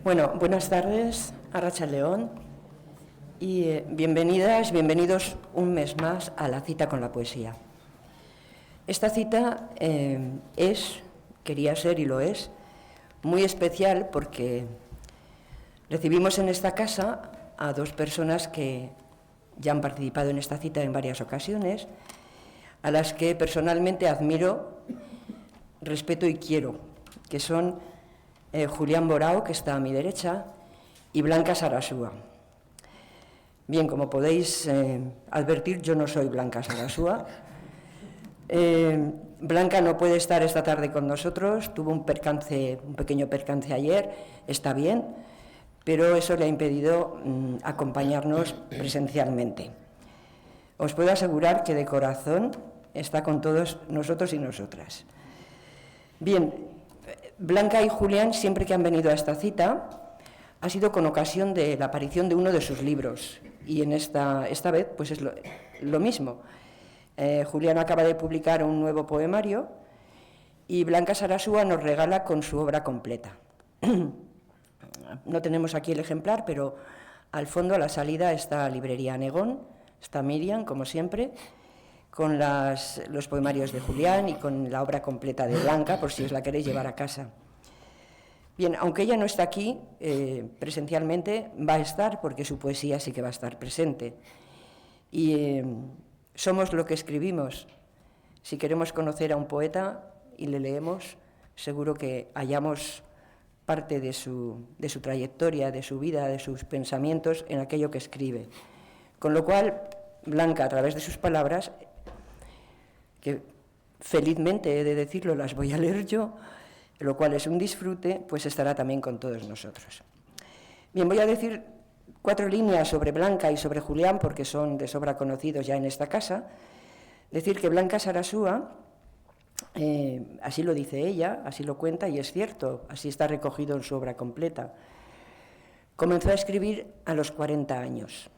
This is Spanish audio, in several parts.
Bueno, buenas tardes, Arratsaldeon, y bienvenidas, bienvenidos un mes más a la cita con la poesía. Esta cita quería ser y lo es, muy especial porque recibimos en esta casa a dos personas que ya han participado en esta cita en varias ocasiones, a las que personalmente admiro, respeto y quiero, que son Julián Borao, que está a mi derecha, y Blanca Sarasúa. Bien, como podéis advertir, yo no soy Blanca Sarasúa. Blanca no puede estar esta tarde con nosotros, tuvo un pequeño percance ayer, está bien, pero eso le ha impedido acompañarnos presencialmente. Os puedo asegurar que de corazón está con todos nosotros y nosotras. Bien, Blanca y Julián, siempre que han venido a esta cita, ha sido con ocasión de la aparición de uno de sus libros, y en esta vez pues es lo mismo. Julián acaba de publicar un nuevo poemario y Blanca Sarasúa nos regala con su obra completa. No tenemos aquí el ejemplar, pero al fondo, a la salida, está Librería Negón, está Miriam, como siempre, con los poemarios de Julián y con la obra completa de Blanca, por si os la queréis llevar a casa. Bien, aunque ella no está aquí presencialmente, va a estar, porque su poesía sí que va a estar presente. Y somos lo que escribimos. Si queremos conocer a un poeta y le leemos, seguro que hallamos parte de su trayectoria, de su vida, de sus pensamientos en aquello que escribe. Con lo cual, Blanca, a través de sus palabras, que felizmente he de decirlo, las voy a leer yo, lo cual es un disfrute, pues estará también con todos nosotros. Bien, voy a decir 4 líneas sobre Blanca y sobre Julián, porque son de sobra conocidos ya en esta casa. Decir que Blanca Sarasúa, así lo dice ella, así lo cuenta, y es cierto, así está recogido en su obra completa. Comenzó a escribir a los 40 años.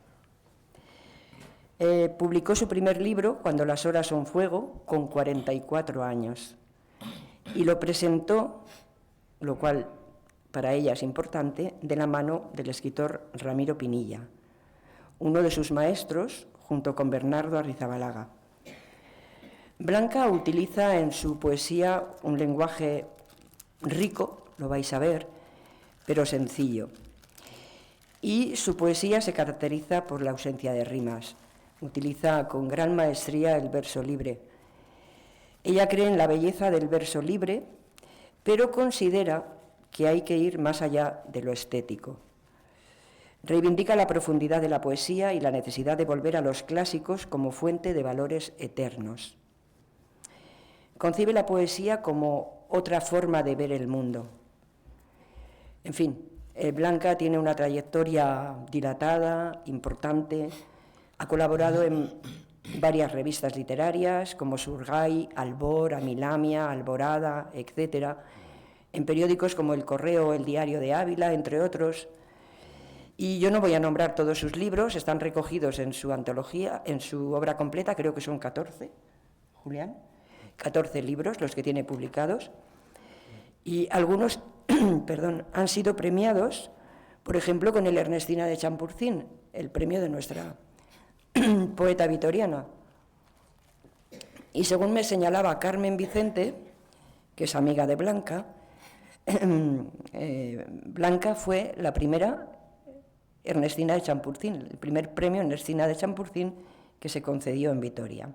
Publicó su primer libro, Cuando las horas son fuego, con 44 años. Y lo presentó, lo cual para ella es importante, de la mano del escritor Ramiro Pinilla, uno de sus maestros, junto con Bernardo Arrizabalaga. Blanca utiliza en su poesía un lenguaje rico, lo vais a ver, pero sencillo. Y su poesía se caracteriza por la ausencia de rimas. Utiliza con gran maestría el verso libre. Ella cree en la belleza del verso libre, pero considera que hay que ir más allá de lo estético. Reivindica la profundidad de la poesía y la necesidad de volver a los clásicos como fuente de valores eternos. Concibe la poesía como otra forma de ver el mundo. En fin, Blanca tiene una trayectoria dilatada, importante. Ha colaborado en varias revistas literarias como Surgay, Albor, Amilamia, Alborada, etc., en periódicos como El Correo o El Diario de Ávila, entre otros. Y yo no voy a nombrar todos sus libros, están recogidos en su antología, en su obra completa, creo que son 14, Julián, 14 libros los que tiene publicados, y algunos han sido premiados, por ejemplo, con el Ernestina de Champurcín, el premio de nuestra poeta vitoriana. Y según me señalaba Carmen Vicente, que es amiga de Blanca, Blanca fue la primera Ernestina de Champurcín, el primer premio Ernestina de Champurcín que se concedió en Vitoria.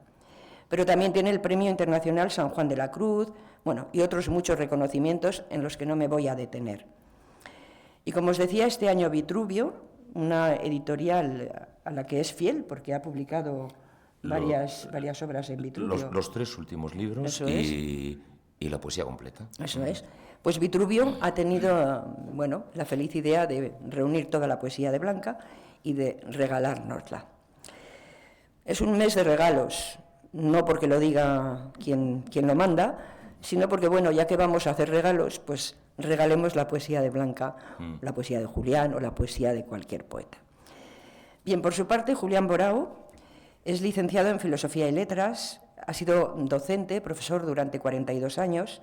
Pero también tiene el Premio Internacional San Juan de la Cruz, bueno, y otros muchos reconocimientos en los que no me voy a detener. Y como os decía, este año Vitruvio, una editorial a la que es fiel, porque ha publicado varias obras en Vitruvio. Los 3 últimos libros y la poesía completa. Eso es. Pues Vitruvio ha tenido, la feliz idea de reunir toda la poesía de Blanca y de regalárnosla. Es un mes de regalos, no porque lo diga quien lo manda, sino porque, ya que vamos a hacer regalos, pues regalemos la poesía de Blanca, la poesía de Julián o la poesía de cualquier poeta. Bien, por su parte, Julián Borao es licenciado en Filosofía y Letras, ha sido docente, profesor durante 42 años,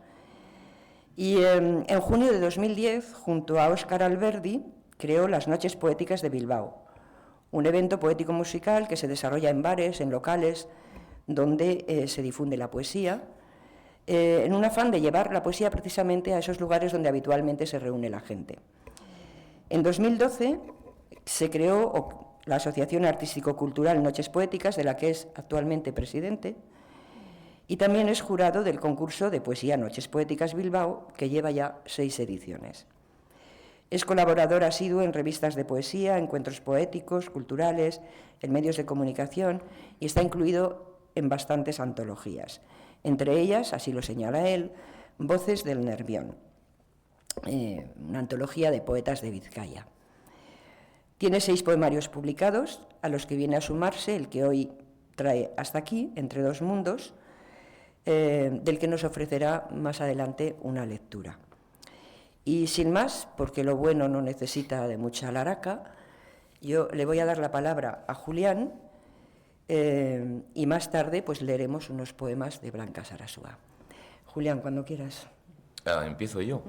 Y en junio de 2010, junto a Óscar Alberdi, creó las Noches Poéticas de Bilbao, un evento poético-musical que se desarrolla en bares, en locales, donde se difunde la poesía, en un afán de llevar la poesía precisamente a esos lugares donde habitualmente se reúne la gente. En 2012 se creó la Asociación Artístico-Cultural Noches Poéticas, de la que es actualmente presidente, y también es jurado del concurso de poesía Noches Poéticas Bilbao, que lleva ya 6 ediciones. Es colaborador asiduo en revistas de poesía, encuentros poéticos, culturales, en medios de comunicación, y está incluido en bastantes antologías. Entre ellas, así lo señala él, Voces del Nervión, una antología de poetas de Vizcaya. Tiene 6 poemarios publicados, a los que viene a sumarse el que hoy trae hasta aquí, Entre dos mundos, del que nos ofrecerá más adelante una lectura. Y sin más, porque lo bueno no necesita de mucha laraca, yo le voy a dar la palabra a Julián, y más tarde pues leeremos unos poemas de Blanca Sarasúa. Julián, cuando quieras. Empiezo yo.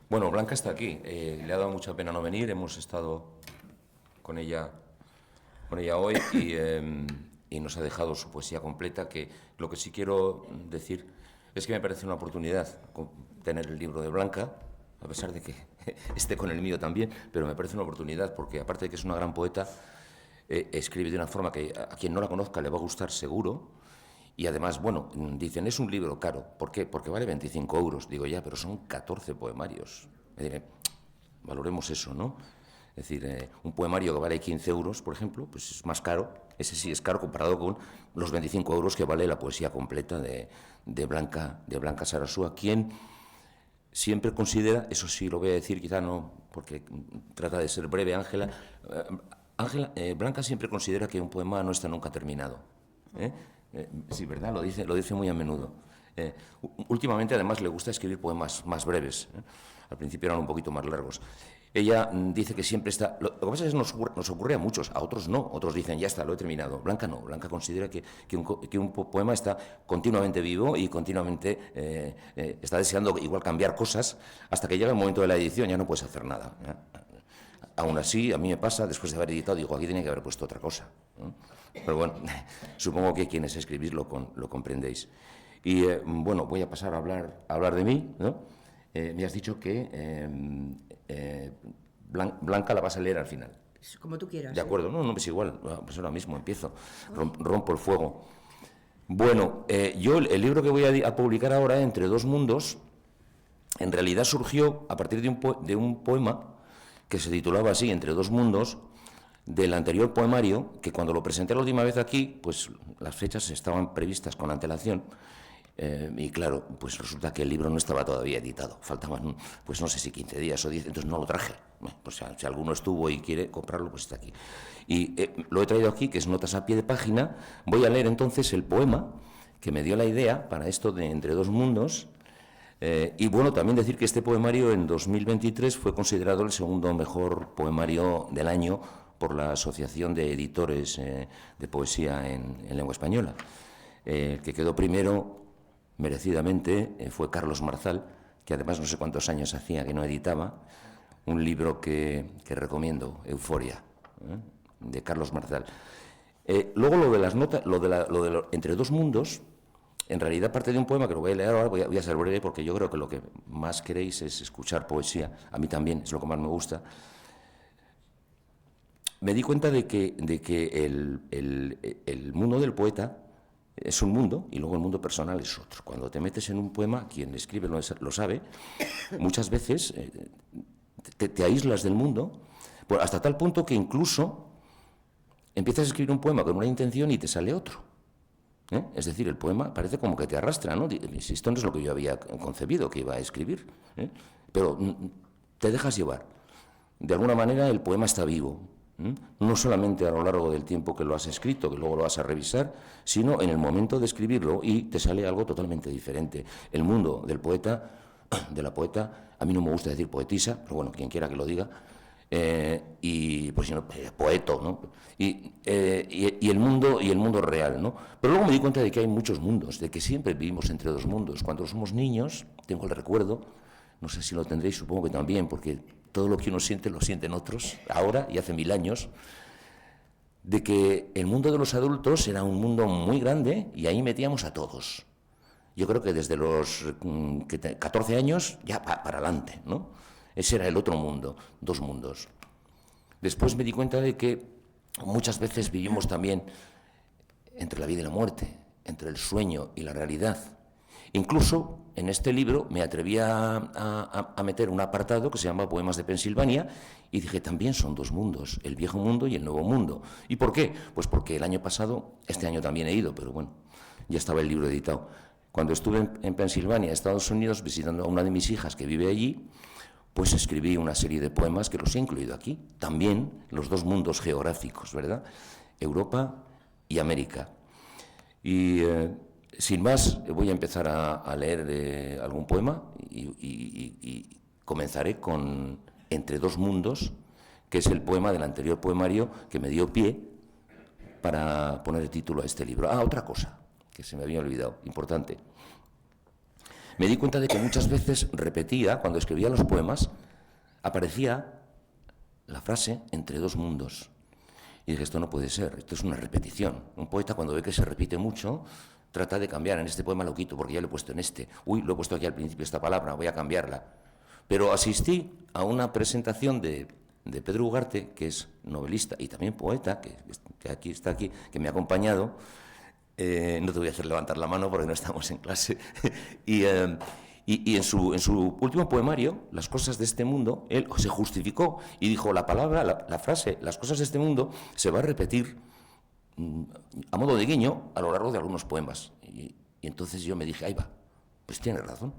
Bueno, Blanca está aquí. Le ha dado mucha pena no venir. Hemos estado con ella hoy y nos ha dejado su poesía completa, que lo que sí quiero decir es que me parece una oportunidad tener el libro de Blanca, a pesar de que esté con el mío también, pero me parece una oportunidad porque, aparte de que es una gran poeta, escribe de una forma que a quien no la conozca le va a gustar seguro. Y además, bueno, dicen, es un libro caro. ¿Por qué? Porque vale 25 euros. Digo, ya, pero son 14 poemarios. Me diré, valoremos eso, ¿no? Es decir, un poemario que vale 15 euros, por ejemplo, pues es más caro. Ese sí es caro comparado con los 25 euros que vale la poesía completa de Blanca Sarasúa, quien siempre considera, eso sí lo voy a decir, quizá no, porque trata de ser breve, Blanca siempre considera que un poema no está nunca terminado. Sí, ¿verdad? Lo dice muy a menudo. Últimamente, además, le gusta escribir poemas más breves. Al principio eran un poquito más largos. Ella dice que siempre está... Lo que pasa es que nos ocurre a muchos, a otros no. Otros dicen, ya está, lo he terminado. Blanca no. Blanca considera que un poema está continuamente vivo y continuamente está deseando igual cambiar cosas hasta que llega el momento de la edición, ya no puedes hacer nada. Aún así, a mí me pasa, después de haber editado, digo, aquí tenía que haber puesto otra cosa, ¿no? Pero bueno, supongo que quienes escribís lo comprendéis. Y bueno, voy a pasar a hablar de mí, ¿no? Me has dicho que Blanca la vas a leer al final. Como tú quieras. De acuerdo, no, es igual, pues ahora mismo empiezo, rompo el fuego. Bueno, yo el libro que voy a publicar ahora, Entre dos mundos, en realidad surgió a partir de un poema que se titulaba así, Entre dos mundos, del anterior poemario, que cuando lo presenté la última vez aquí, pues las fechas estaban previstas con antelación, y claro, pues resulta que el libro no estaba todavía editado, faltaban, pues no sé si 15 días o 10, entonces no lo traje. Pues si alguno estuvo y quiere comprarlo, pues está aquí. Y lo he traído aquí, que es notas a pie de página. Voy a leer entonces el poema que me dio la idea para esto de Entre dos mundos. Y bueno, también decir que este poemario en 2023 fue considerado el segundo mejor poemario del año por la Asociación de Editores de Poesía en Lengua Española. El que quedó primero, merecidamente, fue Carlos Marzal, que además no sé cuántos años hacía que no editaba, un libro que recomiendo, Euforia, de Carlos Marzal. Luego lo de las notas, Entre dos mundos, en realidad parte de un poema que lo voy a leer ahora, voy a ser breve porque yo creo que lo que más queréis es escuchar poesía. A mí también, es lo que más me gusta. Me di cuenta de que el mundo del poeta es un mundo y luego el mundo personal es otro. Cuando te metes en un poema, quien escribe lo sabe, muchas veces te aíslas del mundo, pues hasta tal punto que incluso empiezas a escribir un poema con una intención y te sale otro. Es decir, el poema parece como que te arrastra, ¿no? Esto no es lo que yo había concebido que iba a escribir, pero te dejas llevar. De alguna manera el poema está vivo, no solamente a lo largo del tiempo que lo has escrito, que luego lo vas a revisar, sino en el momento de escribirlo y te sale algo totalmente diferente. El mundo del poeta, de la poeta, a mí no me gusta decir poetisa, pero bueno, quien quiera que lo diga, y pues poeto, ¿no? Y el mundo real, ¿no? Pero luego me di cuenta de que hay muchos mundos, de que siempre vivimos entre dos mundos. Cuando somos niños, tengo el recuerdo, no sé si lo tendréis, supongo que también, porque todo lo que uno siente lo sienten otros, ahora y hace 1000 años, de que el mundo de los adultos era un mundo muy grande y ahí metíamos a todos. Yo creo que desde los 14 años ya para adelante, ¿no? Ese era el otro mundo, dos mundos. Después me di cuenta de que muchas veces vivimos también entre la vida y la muerte, entre el sueño y la realidad. Incluso en este libro me atreví a meter un apartado que se llama Poemas de Pensilvania y dije, también son dos mundos, el viejo mundo y el nuevo mundo. ¿Y por qué? Pues porque el año pasado, este año también he ido, pero bueno, ya estaba el libro editado. Cuando estuve en Pensilvania, Estados Unidos, visitando a una de mis hijas que vive allí, pues escribí una serie de poemas que los he incluido aquí. También los dos mundos geográficos, ¿verdad? Europa y América. Y sin más, voy a empezar a leer algún poema y comenzaré con Entre dos mundos, que es el poema del anterior poemario que me dio pie para poner el título a este libro. Otra cosa que se me había olvidado, importante. Me di cuenta de que muchas veces repetía, cuando escribía los poemas, aparecía la frase entre dos mundos. Y dije, esto no puede ser, esto es una repetición. Un poeta cuando ve que se repite mucho, trata de cambiar. En este poema lo quito porque ya lo he puesto en este. Uy, lo he puesto aquí al principio esta palabra, voy a cambiarla. Pero asistí a una presentación de Pedro Ugarte, que es novelista y también poeta, que está aquí, que me ha acompañado. No te voy a hacer levantar la mano porque no estamos en clase. y en su último poemario, Las cosas de este mundo, él se justificó y dijo, la palabra, la frase, las cosas de este mundo, se va a repetir a modo de guiño a lo largo de algunos poemas. Y entonces yo me dije, ahí va, pues tiene razón.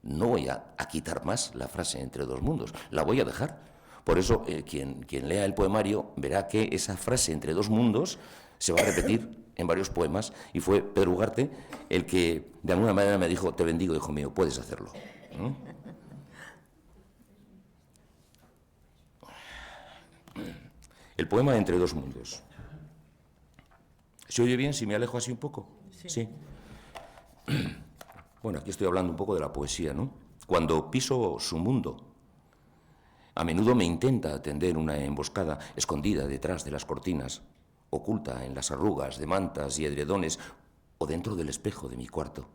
No voy a quitar más la frase entre dos mundos, la voy a dejar. Por eso, quien lea el poemario verá que esa frase entre dos mundos se va a repetir en varios poemas, y fue Pedro Ugarte el que de alguna manera me dijo, te bendigo, hijo mío, puedes hacerlo. El poema Entre dos mundos. ¿Se oye bien si me alejo así un poco? Sí. Bueno, aquí estoy hablando un poco de la poesía, ¿no? Cuando piso su mundo, a menudo me intenta tender una emboscada escondida detrás de las cortinas, oculta en las arrugas de mantas y edredones o dentro del espejo de mi cuarto.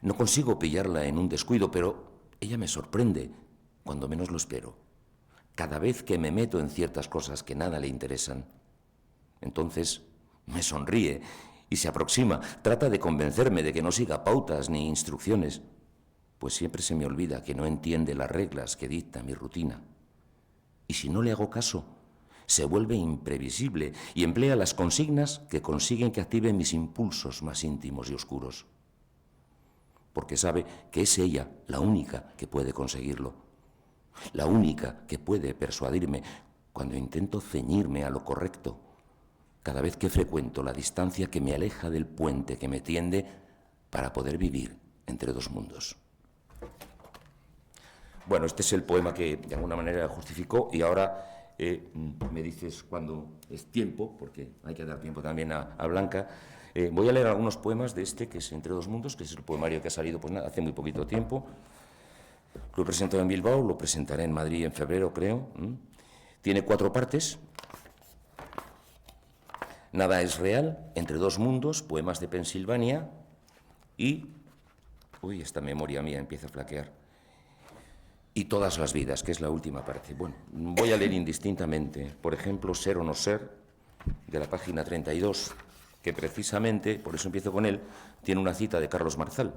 No consigo pillarla en un descuido, pero ella me sorprende cuando menos lo espero, cada vez que me meto en ciertas cosas que nada le interesan. Entonces me sonríe y se aproxima, trata de convencerme de que no siga pautas ni instrucciones, pues siempre se me olvida que no entiende las reglas que dicta mi rutina. Y si no le hago caso, se vuelve imprevisible y emplea las consignas que consiguen que active mis impulsos más íntimos y oscuros. Porque sabe que es ella la única que puede conseguirlo, la única que puede persuadirme cuando intento ceñirme a lo correcto, cada vez que frecuento la distancia que me aleja del puente que me tiende para poder vivir entre dos mundos. Bueno, este es el poema que de alguna manera justificó y ahora me dices cuando es tiempo, porque hay que dar tiempo también a Blanca. Voy a leer algunos poemas de este, que es Entre dos mundos, que es el poemario que ha salido pues, hace muy poquito tiempo. Lo presento en Bilbao, lo presentaré en Madrid en febrero, creo. Tiene 4 partes. Nada es real, Entre dos mundos, Poemas de Pensilvania y... Uy, esta memoria mía empieza a flaquear. Y Todas las vidas, que es la última parte. Bueno, voy a leer indistintamente. Por ejemplo, Ser o no ser, de la página 32, que precisamente, por eso empiezo con él, tiene una cita de Carlos Marzal.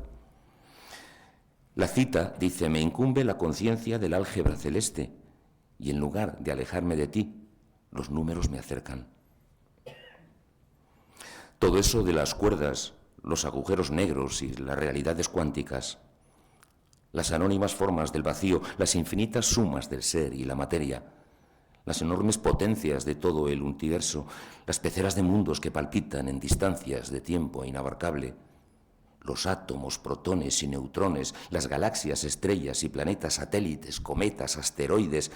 La cita dice, me incumbe la conciencia del álgebra celeste, y en lugar de alejarme de ti, los números me acercan. Todo eso de las cuerdas, los agujeros negros y las realidades cuánticas, las anónimas formas del vacío, las infinitas sumas del ser y la materia, las enormes potencias de todo el universo, las peceras de mundos que palpitan en distancias de tiempo inabarcable, los átomos, protones y neutrones, las galaxias, estrellas y planetas, satélites, cometas, asteroides,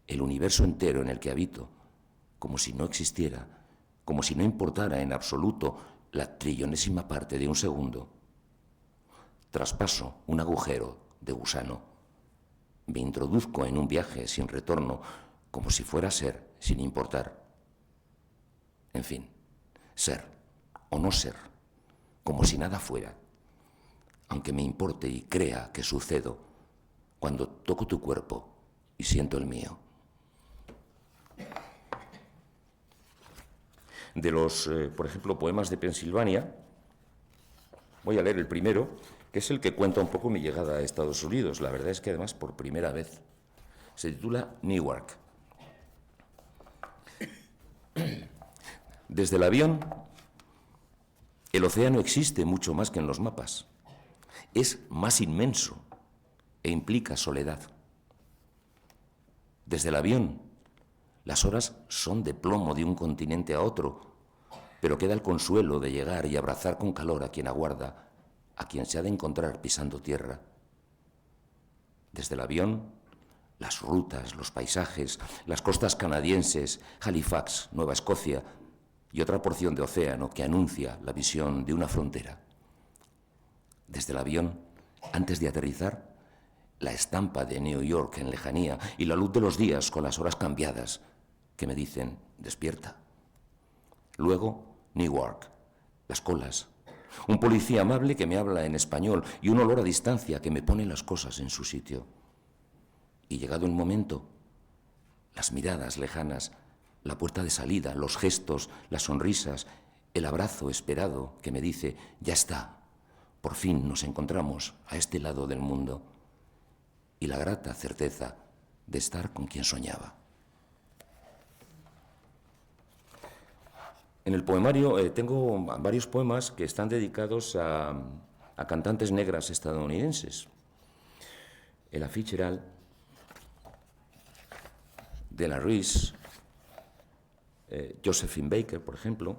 el universo entero en el que habito, como si no existiera, como si no importara en absoluto la trillonésima parte de un segundo. Traspaso un agujero de gusano. Me introduzco en un viaje sin retorno, como si fuera ser sin importar. En fin, ser o no ser, como si nada fuera, aunque me importe y crea que sucedo cuando toco tu cuerpo y siento el mío. De los, por ejemplo, poemas de Pensilvania, voy a leer el primero, que es el que cuenta un poco mi llegada a Estados Unidos. La verdad es que además por primera vez. Se titula Newark. Desde el avión, el océano existe mucho más que en los mapas. Es más inmenso e implica soledad. Desde el avión, las horas son de plomo de un continente a otro, pero queda el consuelo de llegar y abrazar con calor a quien aguarda, a quien se ha de encontrar pisando tierra. Desde el avión, las rutas, los paisajes, las costas canadienses, Halifax, Nueva Escocia, y otra porción de océano que anuncia la visión de una frontera. Desde el avión, antes de aterrizar, la estampa de New York en lejanía y la luz de los días con las horas cambiadas que me dicen, despierta. Luego, Newark, las colas, un policía amable que me habla en español y un olor a distancia que me pone las cosas en su sitio. Y llegado un momento, las miradas lejanas, la puerta de salida, los gestos, las sonrisas, el abrazo esperado que me dice, ya está, por fin nos encontramos a este lado del mundo. Y la grata certeza de estar con quien soñaba. En el poemario tengo varios poemas que están dedicados a cantantes negras estadounidenses. Ella Fitzgerald, Della Reese, Josephine Baker, por ejemplo.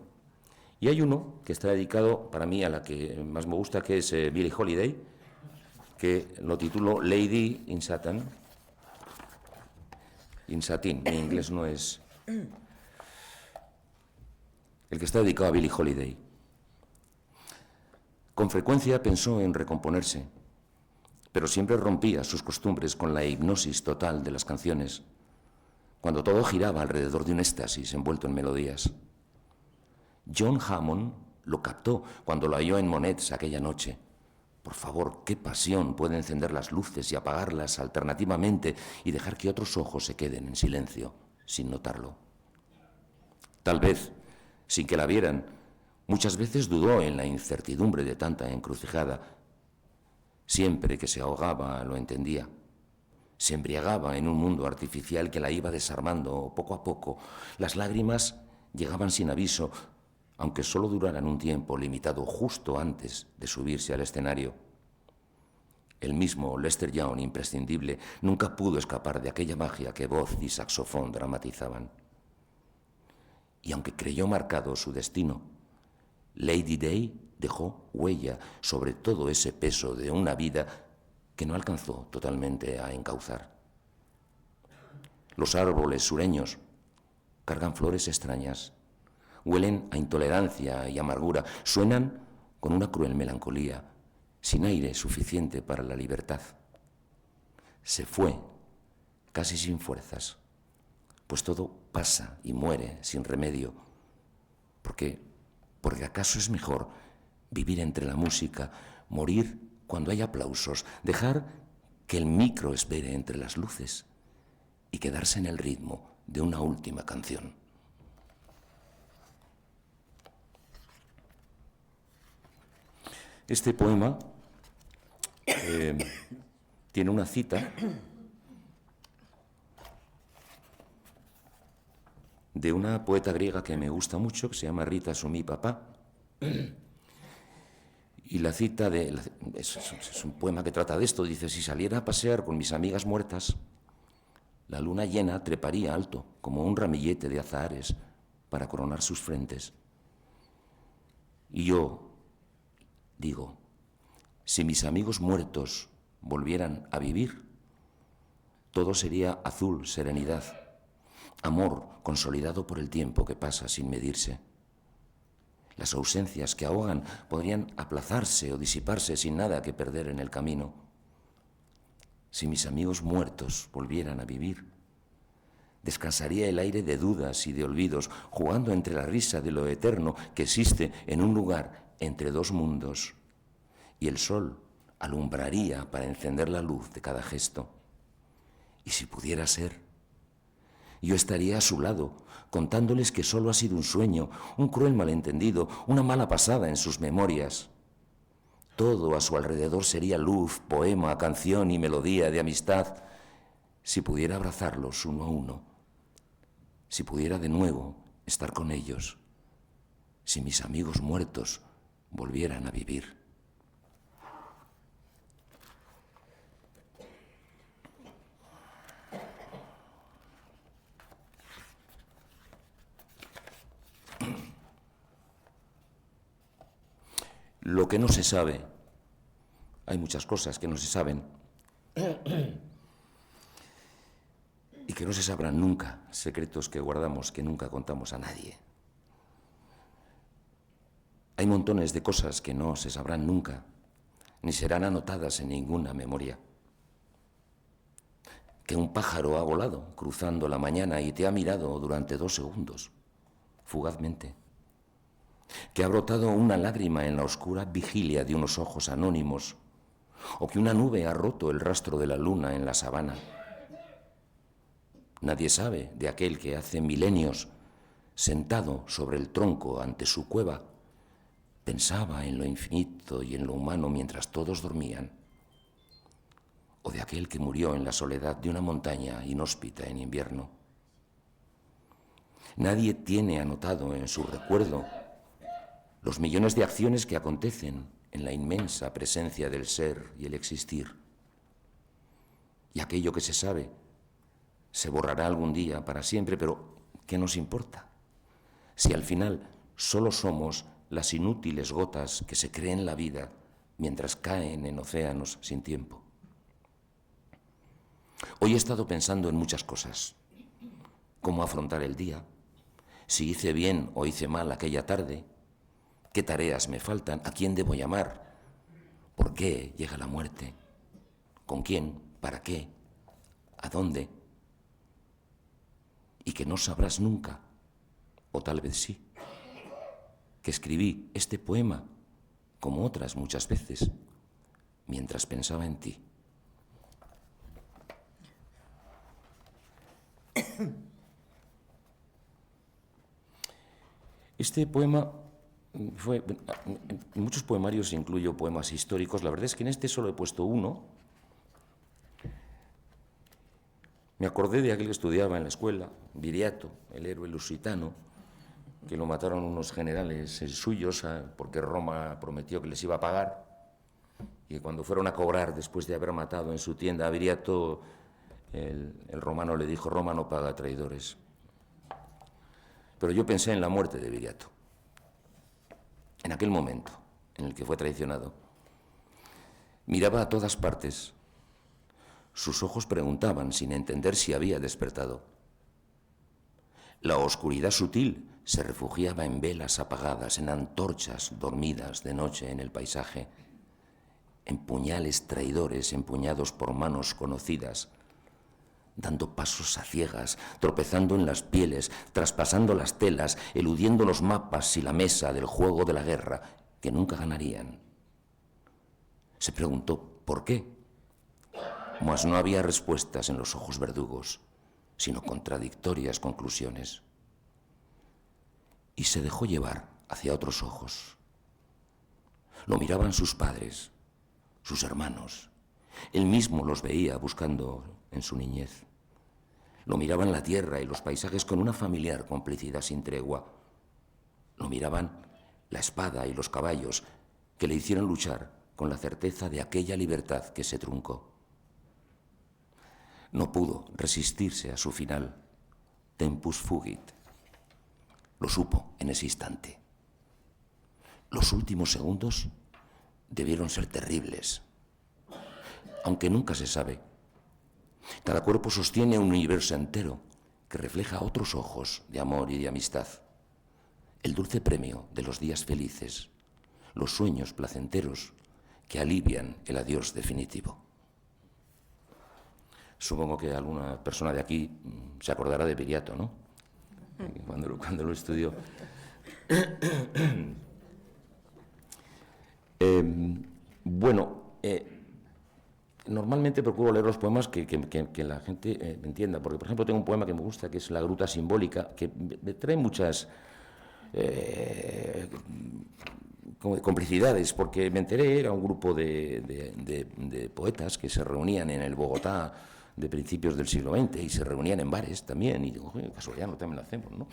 Y hay uno que está dedicado, para mí, a la que más me gusta, que es Billie Holiday, que lo titulo Lady in Satin. In Satin, mi inglés no es... El que está dedicado a Billie Holiday. Con frecuencia pensó en recomponerse, pero siempre rompía sus costumbres con la hipnosis total de las canciones, cuando todo giraba alrededor de un éxtasis envuelto en melodías. John Hammond lo captó cuando lo halló en Monets aquella noche. Por favor, qué pasión puede encender las luces y apagarlas alternativamente y dejar que otros ojos se queden en silencio, sin notarlo. Tal vez, sin que la vieran, muchas veces dudó en la incertidumbre de tanta encrucijada. Siempre que se ahogaba lo entendía. Se embriagaba en un mundo artificial que la iba desarmando poco a poco. Las lágrimas llegaban sin aviso, aunque solo duraran un tiempo limitado justo antes de subirse al escenario. El mismo Lester Young, imprescindible, nunca pudo escapar de aquella magia que voz y saxofón dramatizaban. Y aunque creyó marcado su destino, Lady Day dejó huella sobre todo ese peso de una vida que no alcanzó totalmente a encauzar. Los árboles sureños cargan flores extrañas, huelen a intolerancia y amargura, suenan con una cruel melancolía, sin aire suficiente para la libertad. Se fue, casi sin fuerzas, pues todo pasa y muere sin remedio. Porque acaso es mejor vivir entre la música, morir cuando hay aplausos, dejar que el micro espere entre las luces y quedarse en el ritmo de una última canción. Este poema tiene una cita de una poeta griega que me gusta mucho, que se llama Rita Sumi Papá. Y la cita es un poema que trata de esto. Dice, si saliera a pasear con mis amigas muertas, la luna llena treparía alto, como un ramillete de azahares, para coronar sus frentes. Y yo digo, si mis amigos muertos volvieran a vivir, Todo sería azul, serenidad, amor consolidado por el tiempo que pasa sin medirse. Las ausencias que ahogan podrían aplazarse o disiparse sin nada que perder en el camino. Si mis amigos muertos volvieran a vivir, descansaría el aire de dudas y de olvidos, jugando entre la risa de lo eterno que existe en un lugar entre dos mundos, y el sol alumbraría para encender la luz de cada gesto. Y si pudiera ser, yo estaría a su lado, contándoles que solo ha sido un sueño, un cruel malentendido, una mala pasada en sus memorias. Todo a su alrededor sería luz, poema, canción y melodía de amistad, si pudiera abrazarlos uno a uno, si pudiera de nuevo estar con ellos, si mis amigos muertos volvieran a vivir. Lo que no se sabe, hay muchas cosas que no se saben y que no se sabrán nunca, secretos que guardamos que nunca contamos a nadie. Hay montones de cosas que no se sabrán nunca, ni serán anotadas en ninguna memoria. Que un pájaro ha volado cruzando la mañana y te ha mirado durante 2 segundos, fugazmente. Que ha brotado una lágrima en la oscura vigilia de unos ojos anónimos, o que una nube ha roto el rastro de la luna en la sabana. Nadie sabe de aquel que hace milenios, sentado sobre el tronco ante su cueva, pensaba en lo infinito y en lo humano mientras todos dormían, o de aquel que murió en la soledad de una montaña inhóspita en invierno. Nadie tiene anotado en su recuerdo los millones de acciones que acontecen en la inmensa presencia del ser y el existir. Y aquello que se sabe se borrará algún día para siempre, pero ¿qué nos importa? Si al final solo somos las inútiles gotas que se creen la vida mientras caen en océanos sin tiempo. Hoy he estado pensando en muchas cosas. Cómo afrontar el día, si hice bien o hice mal aquella tarde, qué tareas me faltan, a quién debo llamar, por qué llega la muerte, con quién, para qué, a dónde, y que no sabrás nunca, o tal vez sí, que escribí este poema, como otras muchas veces, mientras pensaba en ti. Este poema fue, en muchos poemarios incluyo poemas históricos, la verdad es que en este solo he puesto uno. Me acordé de aquel que estudiaba en la escuela, Viriato, el héroe lusitano, que lo mataron unos generales suyos porque Roma prometió que les iba a pagar, y que cuando fueron a cobrar después de haber matado en su tienda a Viriato, el romano le dijo: Roma no paga traidores. Pero yo pensé en la muerte de Viriato, en aquel momento en el que fue traicionado. Miraba a todas partes. Sus ojos preguntaban sin entender si había despertado. La oscuridad sutil se refugiaba en velas apagadas, en antorchas dormidas de noche en el paisaje, en puñales traidores empuñados por manos conocidas, dando pasos a ciegas, tropezando en las pieles, traspasando las telas, eludiendo los mapas y la mesa del juego de la guerra, que nunca ganarían. Se preguntó ¿por qué? Mas no había respuestas en los ojos verdugos, sino contradictorias conclusiones. Y se dejó llevar hacia otros ojos. Lo miraban sus padres, sus hermanos. Él mismo los veía buscando en su niñez. Lo miraban la tierra y los paisajes con una familiar complicidad sin tregua. Lo miraban la espada y los caballos que le hicieron luchar con la certeza de aquella libertad que se truncó. No pudo resistirse a su final, tempus fugit. Lo supo en ese instante. Los últimos segundos debieron ser terribles, aunque nunca se sabe. Cada cuerpo sostiene un universo entero que refleja otros ojos de amor y de amistad. El dulce premio de los días felices, los sueños placenteros que alivian el adiós definitivo. Supongo que alguna persona de aquí se acordará de Viriato, ¿no? Cuando lo estudió. Normalmente procuro leer los poemas que la gente entienda, porque, por ejemplo, tengo un poema que me gusta, que es La gruta simbólica, que me trae muchas complicidades, porque me enteré, era un grupo de poetas que se reunían en el Bogotá de principios del siglo XX y se reunían en bares también, y digo, casualidad, no también lo hacemos, ¿no?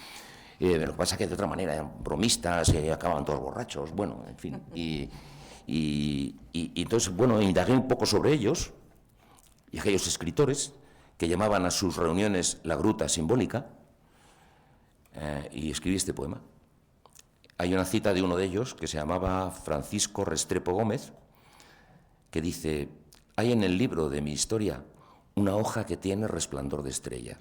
Lo que pasa es que de otra manera eran bromistas, acababan todos borrachos, bueno, en fin. Y entonces, bueno, indagué un poco sobre ellos y aquellos escritores que llamaban a sus reuniones la gruta simbólica, y escribí este poema. Hay una cita de uno de ellos que se llamaba Francisco Restrepo Gómez, que dice: hay en el libro de mi historia una hoja que tiene resplandor de estrella.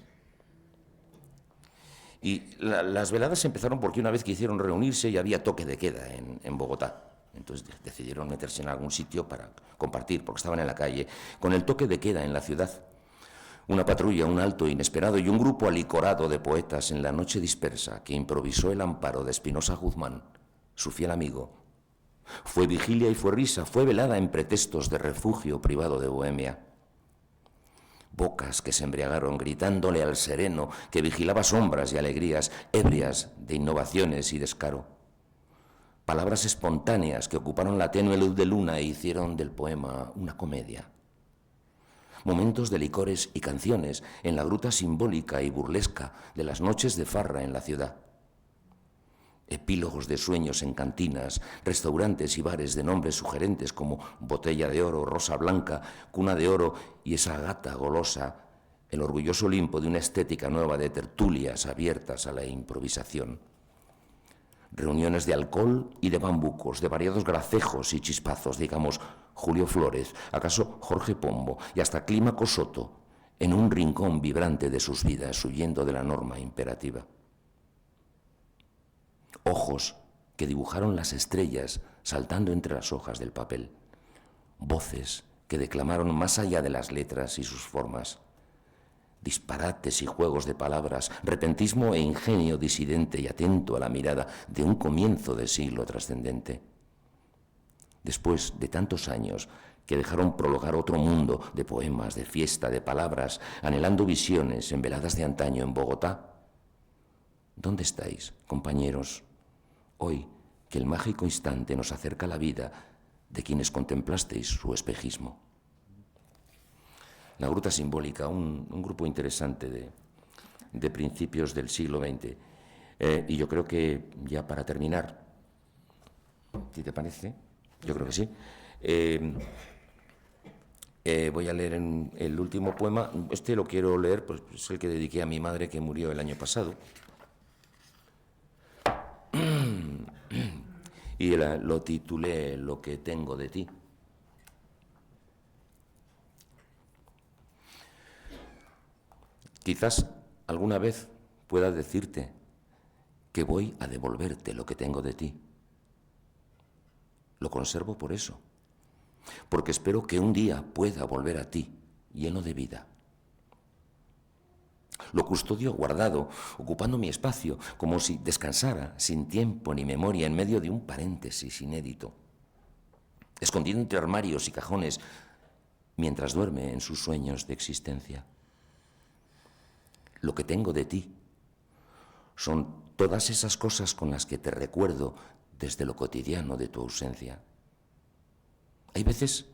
Y las veladas empezaron porque una vez quisieron reunirse y había toque de queda en Bogotá. Entonces decidieron meterse en algún sitio para compartir, porque estaban en la calle, con el toque de queda en la ciudad. Una patrulla, un alto inesperado y un grupo alicorado de poetas en la noche dispersa que improvisó el amparo de Espinosa Guzmán, su fiel amigo. Fue vigilia y fue risa, fue velada en pretextos de refugio privado de Bohemia. Bocas que se embriagaron gritándole al sereno que vigilaba sombras y alegrías, ebrias de innovaciones y descaro. Palabras espontáneas que ocuparon la tenue luz de luna e hicieron del poema una comedia. Momentos de licores y canciones en la gruta simbólica y burlesca de las noches de farra en la ciudad. Epílogos de sueños en cantinas, restaurantes y bares de nombres sugerentes como Botella de Oro, Rosa Blanca, Cuna de Oro y esa gata golosa, el orgulloso Olimpo de una estética nueva de tertulias abiertas a la improvisación. Reuniones de alcohol y de bambucos, de variados gracejos y chispazos, digamos Julio Flores, acaso Jorge Pombo y hasta Clímaco Soto, en un rincón vibrante de sus vidas, huyendo de la norma imperativa. Ojos que dibujaron las estrellas saltando entre las hojas del papel. Voces que declamaron más allá de las letras y sus formas. Disparates y juegos de palabras, repentismo e ingenio disidente y atento a la mirada de un comienzo de siglo trascendente. Después de tantos años que dejaron prologar otro mundo de poemas, de fiesta, de palabras, anhelando visiones en veladas de antaño en Bogotá. ¿Dónde estáis, compañeros? Hoy que el mágico instante nos acerca a la vida de quienes contemplasteis su espejismo. La gruta simbólica, un grupo interesante de principios del siglo XX. Y yo creo que ya para terminar, ¿si te parece? Yo creo que sí. Voy a leer el último poema. Este lo quiero leer, pues es el que dediqué a mi madre que murió el año pasado. Y lo titulé Lo que tengo de ti. Quizás alguna vez pueda decirte que voy a devolverte lo que tengo de ti. Lo conservo por eso, porque espero que un día pueda volver a ti, lleno de vida. Lo custodio guardado, ocupando mi espacio, como si descansara, sin tiempo ni memoria, en medio de un paréntesis inédito, escondido entre armarios y cajones, mientras duerme en sus sueños de existencia. Lo que tengo de ti son todas esas cosas con las que te recuerdo desde lo cotidiano de tu ausencia. Hay veces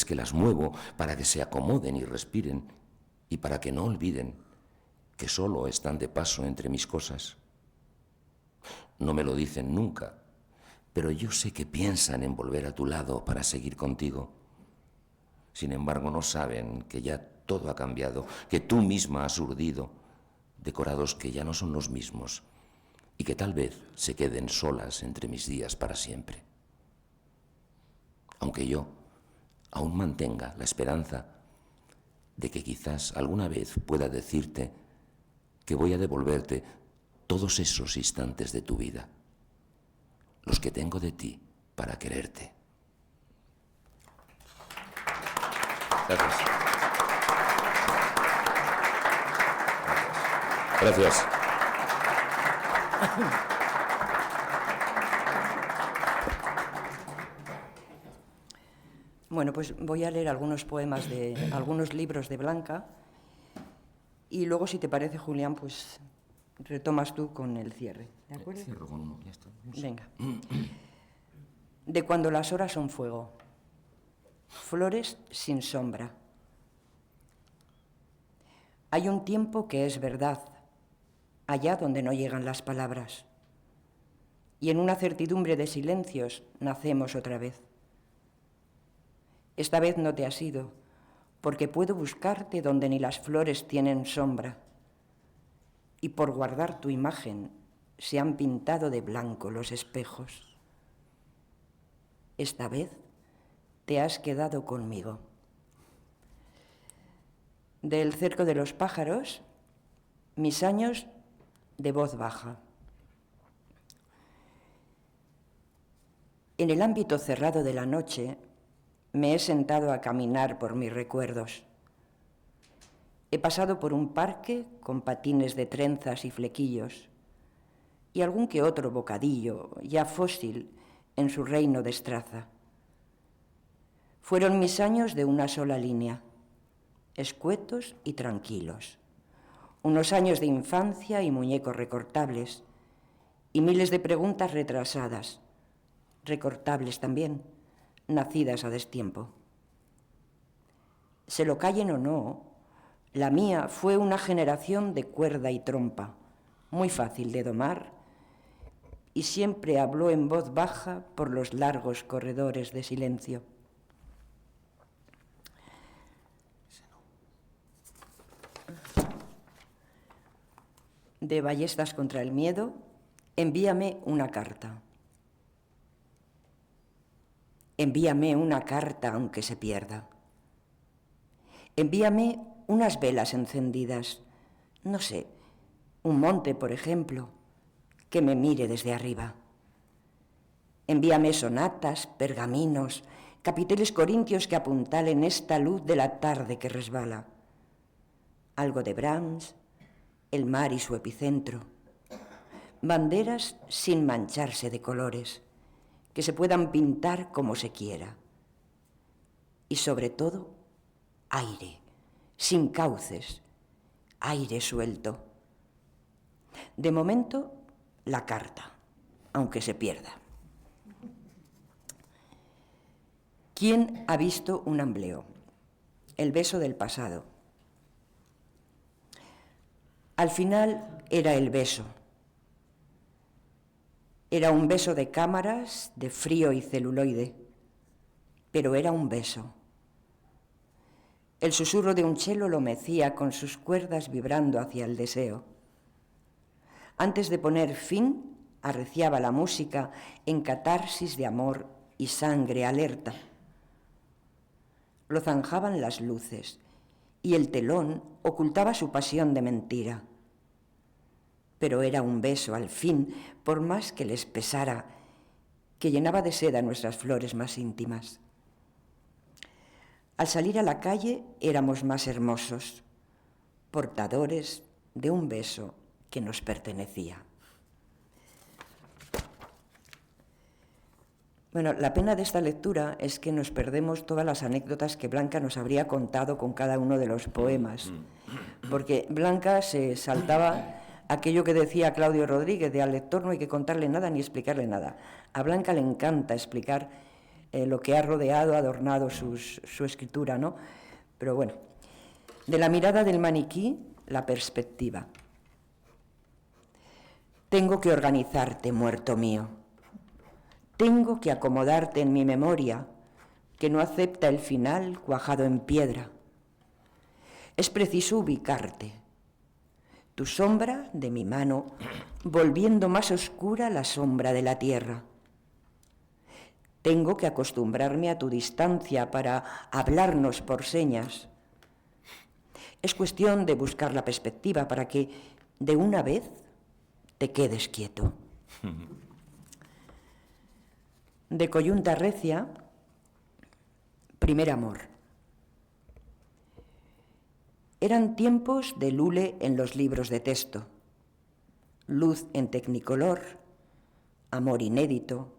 que las muevo para que se acomoden y respiren y para que no olviden que solo están de paso entre mis cosas. No me lo dicen nunca, pero yo sé que piensan en volver a tu lado para seguir contigo. Sin embargo, no saben que ya todo ha cambiado, que tú misma has urdido decorados que ya no son los mismos y que tal vez se queden solas entre mis días para siempre. Aunque yo aún mantenga la esperanza de que quizás alguna vez pueda decirte que voy a devolverte todos esos instantes de tu vida, los que tengo de ti para quererte. Gracias. Gracias. Bueno, pues voy a leer algunos poemas de algunos libros de Blanca y luego, si te parece, Julián, pues retomas tú con el cierre, ¿de acuerdo? Cierro con uno, ya está. Venga. De cuando las horas son fuego. Flores sin sombra. Hay un tiempo que es verdad, allá donde no llegan las palabras. Y en una certidumbre de silencios nacemos otra vez. Esta vez no te has ido, porque puedo buscarte donde ni las flores tienen sombra. Y por guardar tu imagen se han pintado de blanco los espejos. Esta vez te has quedado conmigo. Del cerco de los pájaros, mis años de voz baja. En el ámbito cerrado de la noche me he sentado a caminar por mis recuerdos. He pasado por un parque con patines de trenzas y flequillos y algún que otro bocadillo, ya fósil, en su reino de estraza. Fueron mis años de una sola línea, escuetos y tranquilos. Unos años de infancia y muñecos recortables y miles de preguntas retrasadas, recortables también, nacidas a destiempo. Se lo callen o no, la mía fue una generación de cuerda y trompa, muy fácil de domar, y siempre habló en voz baja por los largos corredores de silencio. De Ballestas contra el miedo, envíame una carta. Envíame una carta aunque se pierda. Envíame unas velas encendidas, no sé, un monte, por ejemplo, que me mire desde arriba. Envíame sonatas, pergaminos, capiteles corintios que apuntalen esta luz de la tarde que resbala. Algo de Brahms, el mar y su epicentro. Banderas sin mancharse de colores, que se puedan pintar como se quiera. Y sobre todo, aire, sin cauces, aire suelto. De momento, la carta, aunque se pierda. ¿Quién ha visto un ambleo? El beso del pasado. Al final era el beso. Era un beso de cámaras, de frío y celuloide, pero era un beso. El susurro de un chelo lo mecía con sus cuerdas vibrando hacia el deseo. Antes de poner fin, arreciaba la música en catarsis de amor y sangre alerta. Lo zanjaban las luces y el telón ocultaba su pasión de mentira. Pero era un beso al fin, por más que les pesara, que llenaba de seda nuestras flores más íntimas. Al salir a la calle éramos más hermosos, portadores de un beso que nos pertenecía. Bueno, la pena de esta lectura es que nos perdemos todas las anécdotas que Blanca nos habría contado con cada uno de los poemas, porque Blanca se saltaba aquello que decía Claudio Rodríguez, de al lector no hay que contarle nada ni explicarle nada. A Blanca le encanta explicar lo que ha rodeado, adornado su escritura, ¿no? Pero bueno, de la mirada del maniquí, la perspectiva. Tengo que organizarte, muerto mío. Tengo que acomodarte en mi memoria, que no acepta el final cuajado en piedra. Es preciso ubicarte. Tu sombra de mi mano, volviendo más oscura la sombra de la tierra. Tengo que acostumbrarme a tu distancia para hablarnos por señas. Es cuestión de buscar la perspectiva para que de una vez te quedes quieto. De Coyunta Recia, primer amor. Eran tiempos de lule en los libros de texto, luz en tecnicolor, amor inédito.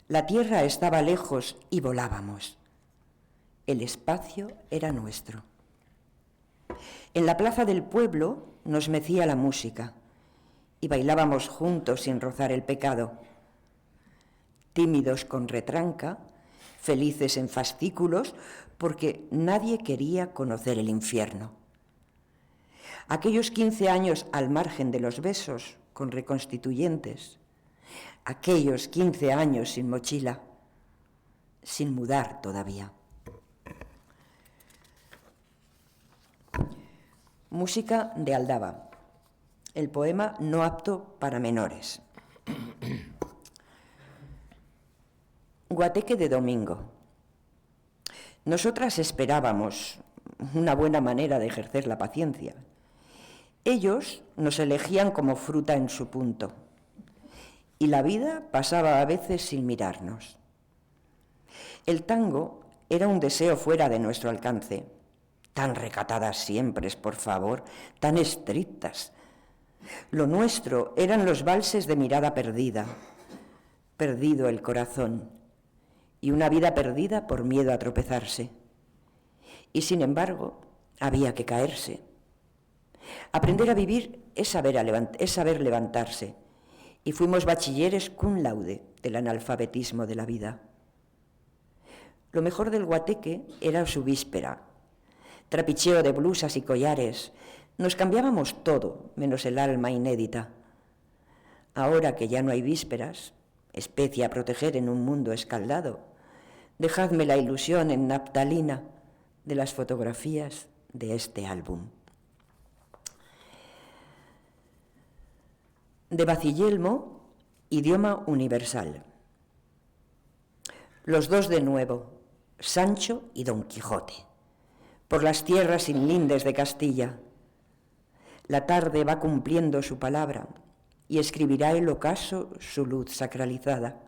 La tierra estaba lejos y volábamos. El espacio era nuestro. En la plaza del pueblo nos mecía la música y bailábamos juntos sin rozar el pecado. Tímidos con retranca, felices en fascículos, porque nadie quería conocer el infierno. Aquellos 15 años al margen de los besos con reconstituyentes, aquellos 15 años sin mochila, sin mudar todavía. Música de Aldaba, el poema no apto para menores. Guateque de domingo. Nosotras esperábamos una buena manera de ejercer la paciencia. Ellos nos elegían como fruta en su punto, y la vida pasaba a veces sin mirarnos. El tango era un deseo fuera de nuestro alcance. Tan recatadas siempre, por favor, tan estrictas. Lo nuestro eran los valses de mirada perdida, perdido el corazón, y una vida perdida por miedo a tropezarse. Y sin embargo, había que caerse. Aprender a vivir es saber levantarse, y fuimos bachilleres cum laude del analfabetismo de la vida. Lo mejor del guateque era su víspera, trapicheo de blusas y collares. Nos cambiábamos todo, menos el alma inédita. Ahora que ya no hay vísperas, especie a proteger en un mundo escaldado, dejadme la ilusión en naftalina de las fotografías de este álbum. De Bacillelmo, idioma universal. Los dos de nuevo, Sancho y Don Quijote, por las tierras sin lindes de Castilla. La tarde va cumpliendo su palabra y escribirá el ocaso su luz sacralizada.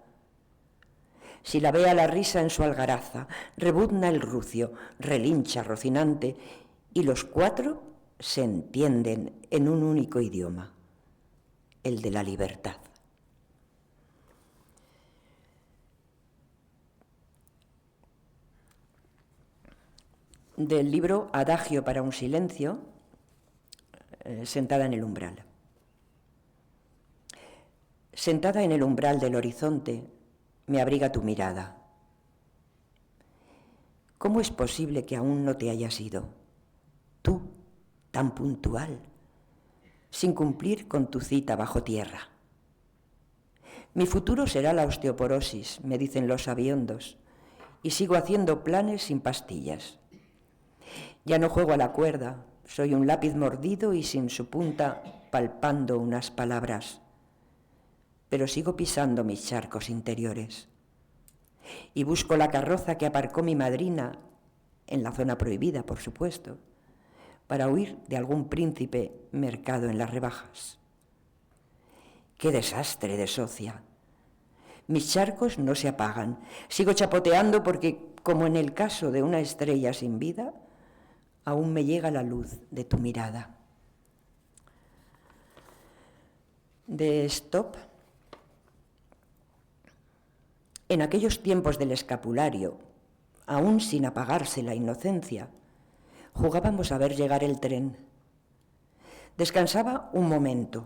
Si la vea la risa en su algaraza, rebuzna el rucio, relincha rocinante, y los cuatro se entienden en un único idioma, el de la libertad. Del libro Adagio para un silencio, sentada en el umbral. Sentada en el umbral del horizonte, me abriga tu mirada. ¿Cómo es posible que aún no te hayas ido? Tú, tan puntual, sin cumplir con tu cita bajo tierra. Mi futuro será la osteoporosis, me dicen los sabiondos, y sigo haciendo planes sin pastillas. Ya no juego a la cuerda, soy un lápiz mordido y sin su punta palpando unas palabras, pero sigo pisando mis charcos interiores. Y busco la carroza que aparcó mi madrina, en la zona prohibida, por supuesto, para huir de algún príncipe mercado en las rebajas. ¡Qué desastre de socia! Mis charcos no se apagan. Sigo chapoteando porque, como en el caso de una estrella sin vida, aún me llega la luz de tu mirada. De Stop. En aquellos tiempos del escapulario, aún sin apagarse la inocencia, jugábamos a ver llegar el tren. Descansaba un momento,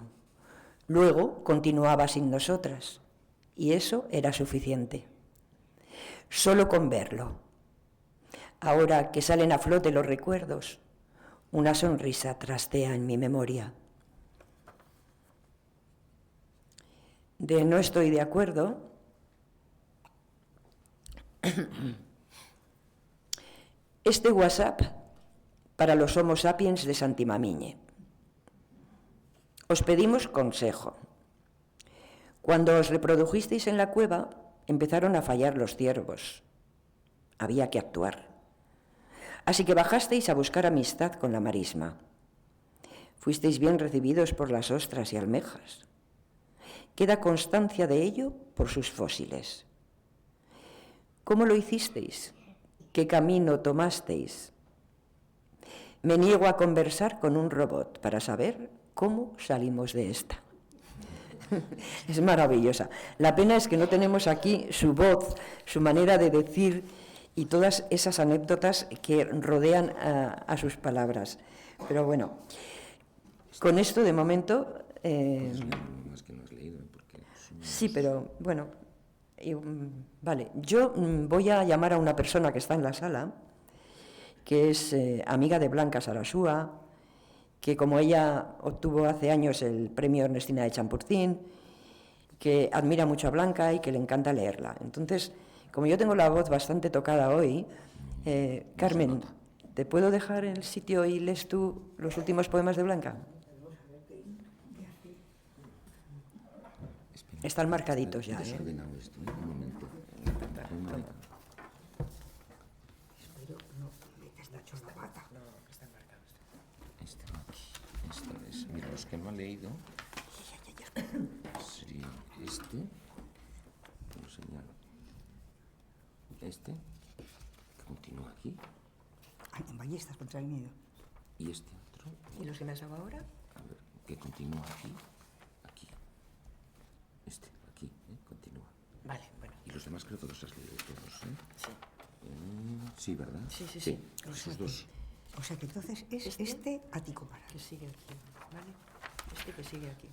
luego continuaba sin nosotras, y eso era suficiente. Solo con verlo. Ahora que salen a flote los recuerdos, una sonrisa trastea en mi memoria. De No estoy de acuerdo. Este WhatsApp para los Homo sapiens de Santimamiñe. Os pedimos consejo. Cuando os reprodujisteis en la cueva, empezaron a fallar los ciervos. Había que actuar. Así que bajasteis a buscar amistad con la marisma. Fuisteis bien recibidos por las ostras y almejas. Queda constancia de ello por sus fósiles. ¿Cómo lo hicisteis? ¿Qué camino tomasteis? Me niego a conversar con un robot para saber cómo salimos de esta. Es maravillosa. La pena es que no tenemos aquí su voz, su manera de decir y todas esas anécdotas que rodean a sus palabras. Pero bueno, con esto de momento... Más que no has leído, porque sí, pero bueno, vale. Yo voy a llamar a una persona que está en la sala, que es amiga de Blanca Sarasúa, que como ella obtuvo hace años el premio Ernestina de Champurcín, que admira mucho a Blanca y que le encanta leerla. Entonces, como yo tengo la voz bastante tocada hoy, Carmen, ¿te puedo dejar el sitio y lees tú los últimos poemas de Blanca? Están marcaditos ya. Desordenado esto, un momento. Espero no metes Nacho la pata. No, están marcados. Esta es. Mira, los que no han leído. Sería este. Lo señalo. Este. Que continúa aquí. En ballestas contra el miedo. Y este otro. ¿Y los que me has dado ahora? A ver, que continúa aquí. Aquí. Este, aquí, continúa. Vale, bueno. Y los demás creo que los has leído todos, ¿eh? Sí. Sí, ¿verdad? Sí. Esos dos. O sea que entonces es este ático para. Que sigue aquí, ¿vale? Este que sigue aquí.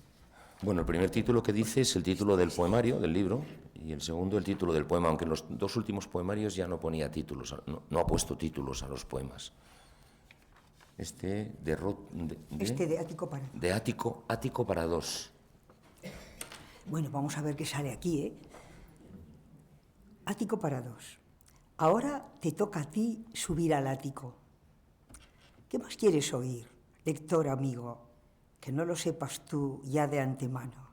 Bueno, el primer título que dice es el título del poemario, del libro, y el segundo el título del poema, aunque en los dos últimos poemarios ya no ponía títulos, no ha puesto títulos a los poemas. Este de ático para. De ático para dos. Bueno, vamos a ver qué sale aquí, ¿eh? Ático para dos. Ahora te toca a ti subir al ático. ¿Qué más quieres oír, lector amigo? Que no lo sepas tú ya de antemano.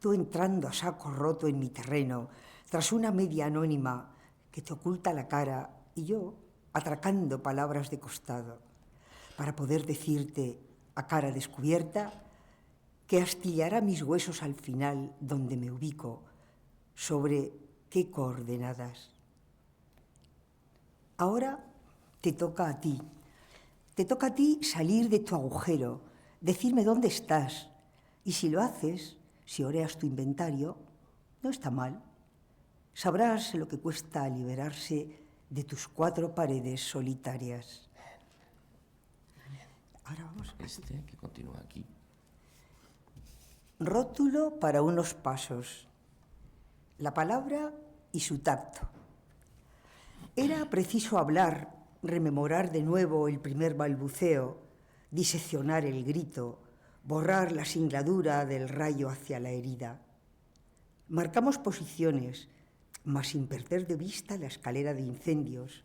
Tú entrando a saco roto en mi terreno, tras una media anónima que te oculta la cara, y yo atracando palabras de costado, para poder decirte a cara descubierta que astillará mis huesos al final donde me ubico, sobre qué coordenadas. Ahora te toca a ti. Te toca a ti salir de tu agujero, decirme dónde estás. Y si lo haces, si oreas tu inventario, no está mal. Sabrás lo que cuesta liberarse de tus 4 paredes solitarias. Ahora vamos. Este que continúa aquí. Rótulo para unos pasos. La palabra y su tacto. Era preciso hablar, rememorar de nuevo el primer balbuceo, diseccionar el grito, borrar la singladura del rayo hacia la herida. Marcamos posiciones, mas sin perder de vista la escalera de incendios,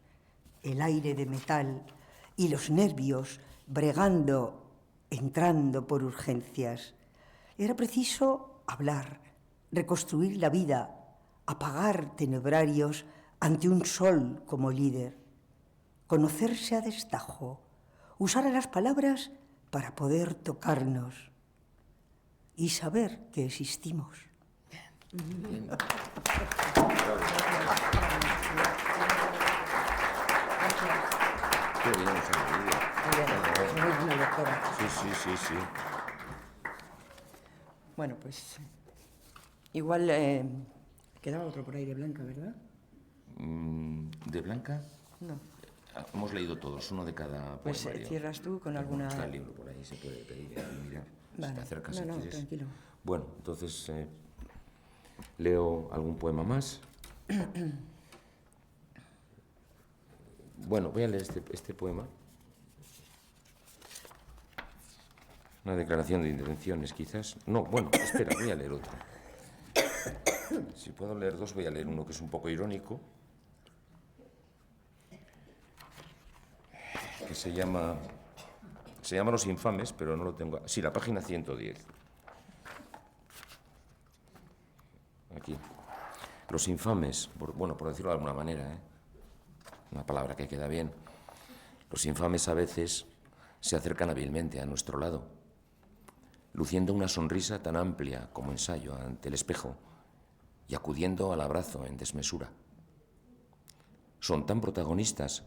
el aire de metal y los nervios bregando, entrando por urgencias. Era preciso hablar, reconstruir la vida, apagar tenebrarios ante un sol como líder, conocerse a destajo, usar las palabras para poder tocarnos y saber que existimos. Bien. Qué bien os ha leído. Muy buena lectora. Sí. Bueno, pues igual quedaba otro por ahí de Blanca, ¿verdad? ¿De Blanca? No. Hemos leído todos, uno de cada Pues poemario. cierras tú con alguna... Está el libro por ahí, se puede pedir y mirar. Vale. Te acercas No, si no, quieres. tranquilo. Bueno, entonces leo algún poema más. Bueno, voy a leer este poema. Una declaración de intenciones, quizás. No, bueno, espera, voy a leer otro. Si puedo leer dos, voy a leer uno que es un poco irónico, que se llama Los Infames, pero no lo tengo... Sí, la página 110. Aquí. Los Infames, por decirlo de alguna manera, una palabra que queda bien. Los infames a veces se acercan hábilmente a nuestro lado, luciendo una sonrisa tan amplia como ensayo ante el espejo y acudiendo al abrazo en desmesura. Son tan protagonistas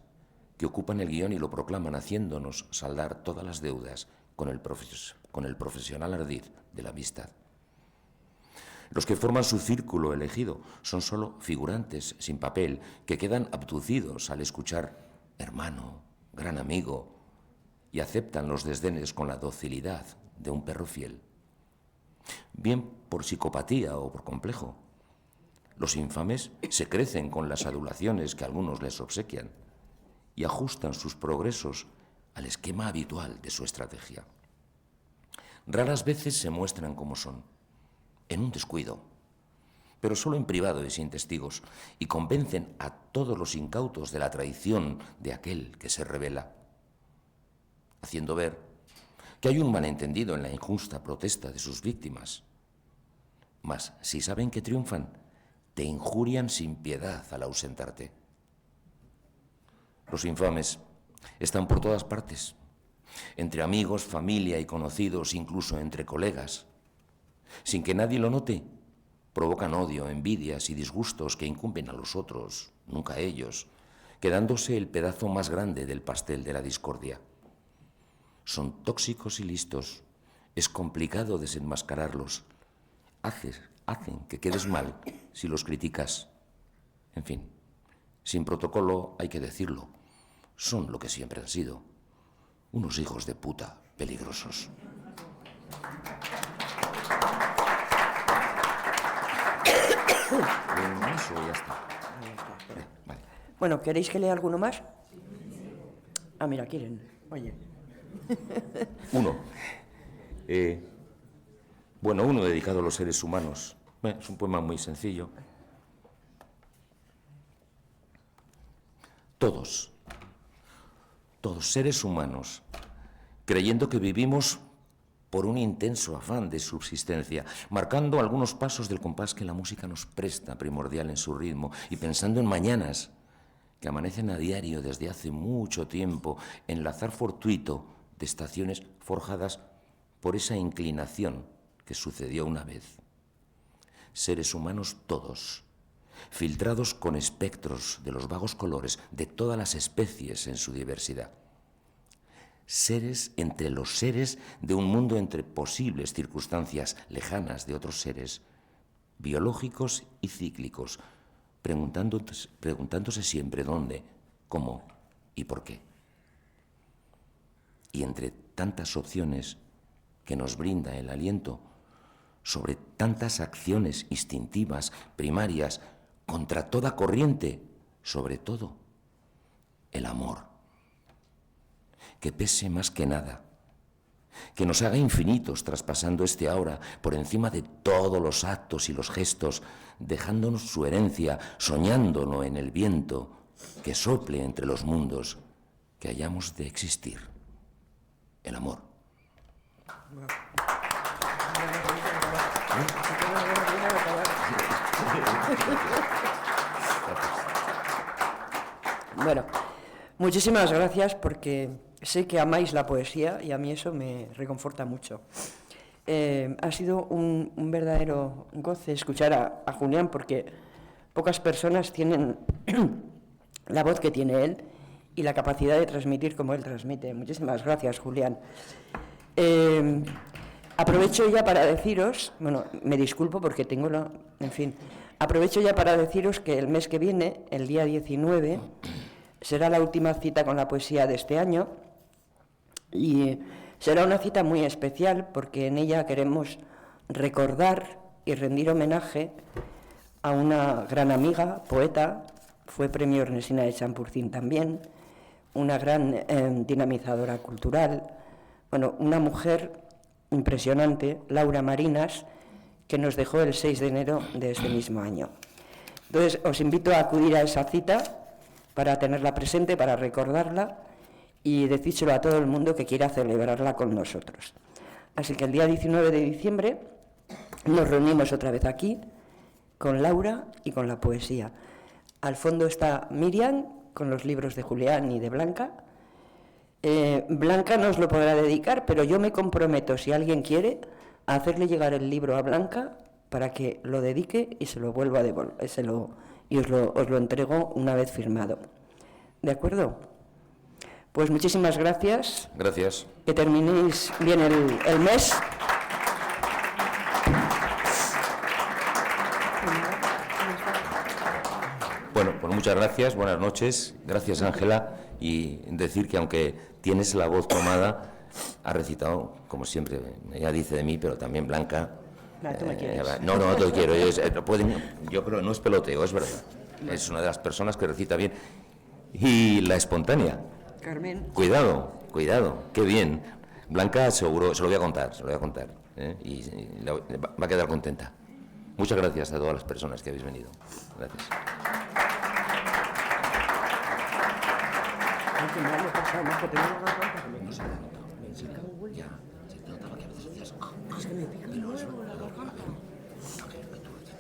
que ocupan el guión y lo proclaman, haciéndonos saldar todas las deudas con el profesional ardid de la amistad. Los que forman su círculo elegido son solo figurantes sin papel que quedan abducidos al escuchar hermano, gran amigo, y aceptan los desdenes con la docilidad de un perro fiel. Bien por psicopatía o por complejo, los infames se crecen con las adulaciones que algunos les obsequian y ajustan sus progresos al esquema habitual de su estrategia. Raras veces se muestran como son, en un descuido, pero solo en privado y sin testigos, y convencen a todos los incautos de la traición de aquel que se revela, haciendo ver que hay un malentendido en la injusta protesta de sus víctimas. Mas si saben que triunfan, te injurian sin piedad al ausentarte. Los infames están por todas partes, entre amigos, familia y conocidos, incluso entre colegas. Sin que nadie lo note, provocan odio, envidias y disgustos que incumben a los otros, nunca a ellos, quedándose el pedazo más grande del pastel de la discordia. Son tóxicos y listos, es complicado desenmascararlos. Hacen que quedes mal si los criticas. En fin, sin protocolo hay que decirlo, son lo que siempre han sido, unos hijos de puta peligrosos. Eso ya está. Vale. Bueno, ¿queréis que lea alguno más? Ah, mira, quieren. Oye. Uno. Uno dedicado a los seres humanos. Es un poema muy sencillo. Todos seres humanos, creyendo que vivimos por un intenso afán de subsistencia, marcando algunos pasos del compás que la música nos presta, primordial en su ritmo, y pensando en mañanas que amanecen a diario desde hace mucho tiempo, enlazar fortuito de estaciones forjadas por esa inclinación que sucedió una vez. Seres humanos todos, filtrados con espectros de los vagos colores de todas las especies en su diversidad. Seres entre los seres de un mundo entre posibles circunstancias lejanas de otros seres, biológicos y cíclicos, preguntándose siempre dónde, cómo y por qué. Y entre tantas opciones que nos brinda el aliento, sobre tantas acciones instintivas, primarias, contra toda corriente, sobre todo, el amor. Que pese más que nada, que nos haga infinitos traspasando este ahora por encima de todos los actos y los gestos, dejándonos su herencia, soñándonos en el viento que sople entre los mundos que hayamos de existir. El amor. Bueno, muchísimas gracias porque sé que amáis la poesía y a mí eso me reconforta mucho. Ha sido un verdadero goce escuchar a Julián porque pocas personas tienen la voz que tiene él y la capacidad de transmitir como él transmite. Muchísimas gracias, Julián. Aprovecho ya para deciros, me disculpo porque aprovecho ya para deciros que el mes que viene, el día 19, será la última cita con la poesía de este año y será una cita muy especial porque en ella queremos recordar y rendir homenaje a una gran amiga, poeta, fue premio Ernestina de Champurcín también, una gran dinamizadora cultural, una mujer impresionante, Laura Marinas, que nos dejó el 6 de enero de este mismo año. Entonces, os invito a acudir a esa cita para tenerla presente, para recordarla y decírselo a todo el mundo que quiera celebrarla con nosotros. Así que el día 19 de diciembre nos reunimos otra vez aquí con Laura y con la poesía. Al fondo está Miriam con los libros de Julián y de Blanca Blanca nos lo podrá dedicar, pero yo me comprometo, si alguien quiere, a hacerle llegar el libro a Blanca para que lo dedique y se lo vuelva a devolver, y os lo entrego una vez firmado. ¿De acuerdo? Pues muchísimas gracias. Gracias. Que terminéis bien el mes. Bueno, pues muchas gracias, buenas noches. Gracias, Ángela. Y decir que aunque tienes la voz tomada, ha recitado, como siempre, ella dice de mí, pero también Blanca. Tú me quieres. No te quiero. Yo creo, no es peloteo, es verdad. Es una de las personas que recita bien. Y la espontánea. Carmen. Cuidado, qué bien. Blanca, seguro, se lo voy a contar, y va a quedar contenta. Muchas gracias a todas las personas que habéis venido. Gracias. Es que me pica luego la garganta.